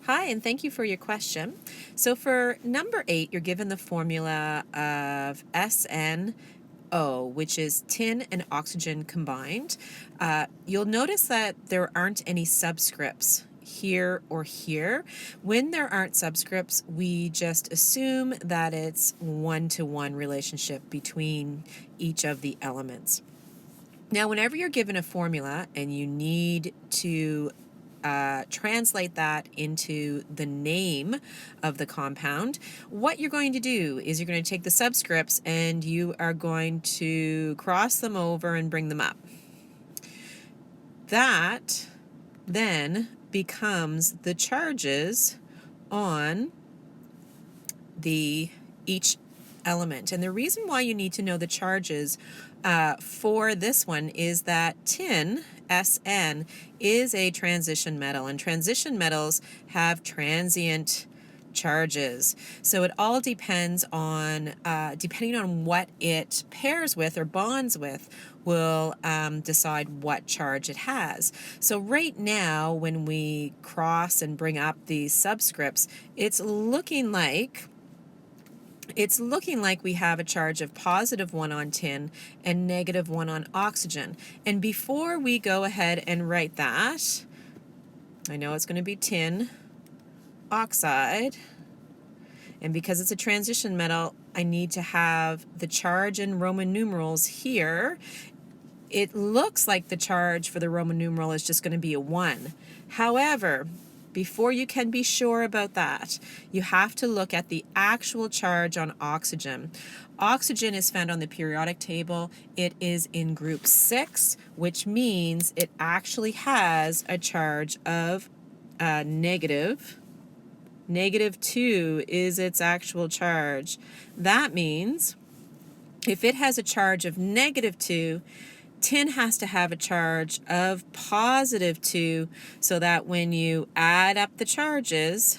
Hi, and thank you for your question. So for number 8, you're given the formula of SnO, which is tin and oxygen combined. You'll notice that there aren't any subscripts here or here. When there aren't subscripts, we just assume that it's one-to-one relationship between each of the elements. Now, whenever you're given a formula and you need to translate that into the name of the compound, what you're going to do is you're going to take the subscripts and you are going to cross them over and bring them up. That then becomes the charges on each element. And the reason why you need to know the charges for this one is that tin, Sn, is a transition metal, and transition metals have transient charges. So it all depends on, depending on what it pairs with or bonds with, will decide what charge it has. So right now, when we cross and bring up these subscripts, it's looking like we have a charge of +1 on tin and -1 on oxygen. And before we go ahead and write that, I know it's going to be tin oxide, and because it's a transition metal, I need to have the charge in Roman numerals here. It looks like the charge for the Roman numeral is just going to be a 1. However, before you can be sure about that, you have to look at the actual charge on oxygen. Oxygen is found on the periodic table. It is in group 6, which means it actually has a charge of negative. -2 is its actual charge. That means if it has a charge of -2, tin has to have a charge of +2, so that when you add up the charges,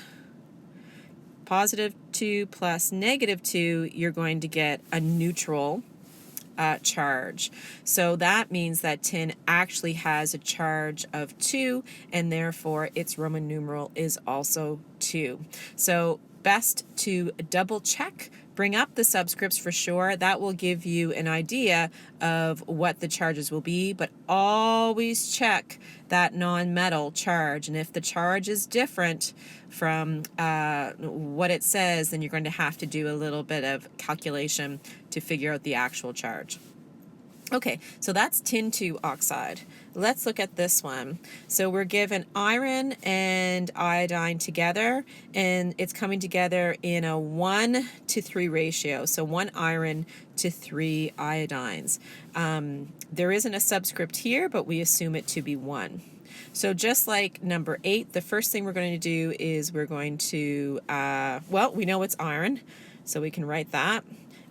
+2 plus -2, you're going to get a neutral charge. So that means that tin actually has a charge of 2, and therefore its Roman numeral is also 2. So best to double check, bring up the subscripts for sure. That will give you an idea of what the charges will be, but always check that non-metal charge. And if the charge is different from what it says, then you're going to have to do a little bit of calculation to figure out the actual charge. Okay, so that's tin 2 oxide. Let's look at this one. So we're given iron and iodine together, and it's coming together in a 1:3 ratio. So 1 iron to 3 iodines. There isn't a subscript here, but we assume it to be 1. So just like number 8, the first thing we're going to do is we're going to, well, we know it's iron, so we can write that.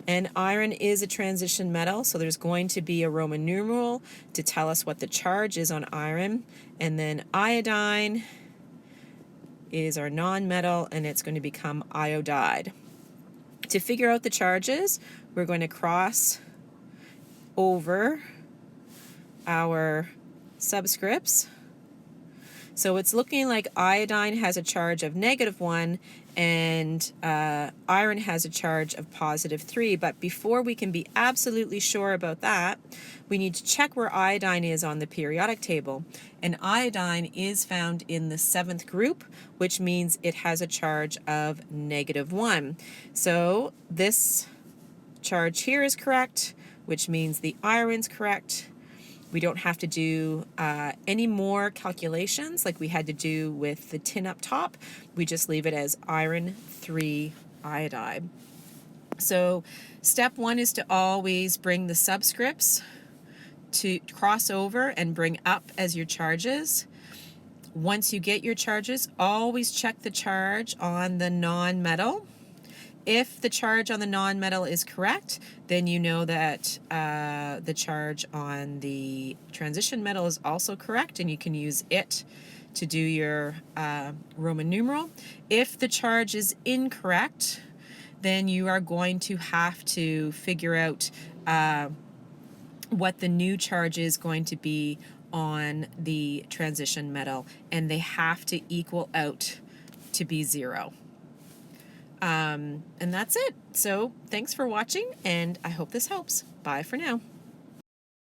And iron is a transition metal, so there's going to be a Roman numeral to tell us what the charge is on iron. And then iodine is our non-metal, and it's going to become iodide. To figure out the charges, we're going to cross over our subscripts. So it's looking like iodine has a charge of -1 and iron has a charge of +3. But before we can be absolutely sure about that, we need to check where iodine is on the periodic table. And iodine is found in the 7th group, which means it has a charge of -1. So this charge here is correct, which means the iron's correct. We don't have to do any more calculations like we had to do with the tin up top. We just leave it as iron 3 iodide. So step 1 is to always bring the subscripts to cross over and bring up as your charges. Once you get your charges, always check the charge on the non-metal. If the charge on the non-metal is correct, then you know that the charge on the transition metal is also correct, and you can use it to do your Roman numeral. If the charge is incorrect, then you are going to have to figure out what the new charge is going to be on the transition metal, and they have to equal out to be 0. And that's it. So thanks for watching, and I hope this helps. Bye for now.